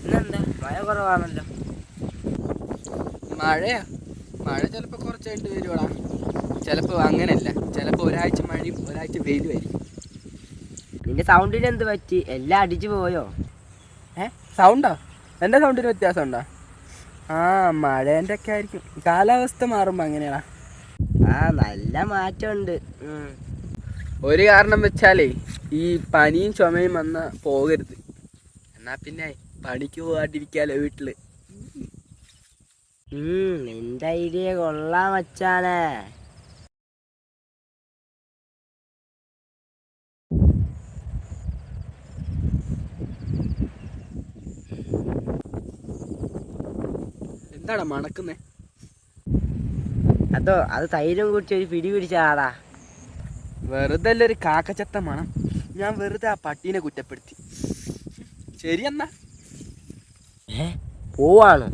ഇന്നെന്താ മഴ കുറവാണല്ലോ? മഴയാ? മഴ ചിലപ്പോൾ കുറച്ചായിട്ട് വരുവാടാ, ചിലപ്പോൾ അങ്ങനെയല്ല, ചിലപ്പോൾ ഒരാഴ്ച മഴയും ഒരാഴ്ച വെയിലും ആയിരിക്കും. നിന്റെ സൗണ്ടിന് എന്ത് പറ്റി? എല്ലാം അടിച്ചു പോയോ? സൗണ്ടോ? എൻ്റെ സൗണ്ടിന് വ്യത്യാസം ഉണ്ടോ? ആ, മഴേൻ്റെ ഒക്കെ ആയിരിക്കും. കാലാവസ്ഥ മാറുമ്പോൾ അങ്ങനെയാടാ. നല്ല മാറ്റമുണ്ട്. ഒരു കാരണം വെച്ചാലേ ഈ പനിയും ചുമയും വന്ന് പോകരുത്. എന്നാ പിന്നെ പണിക്ക് പോകാണ്ടിരിക്കാലോ വീട്ടില്. നിന്റെ ഐഡിയ കൊള്ളാൻ വച്ചാലേ. എന്താടാ മണക്കുന്നേ? അത് തൈരും കുടിച്ച് ഒരു പിടി പിടിച്ചാടാ. വെറുതെ അല്ല ഒരു കാക്കച്ചത്ത മണം. ഞാൻ വെറുതെ ആ പട്ടീനെ കുറ്റപ്പെടുത്തി. ശരിയെന്നാ പോവാണ്.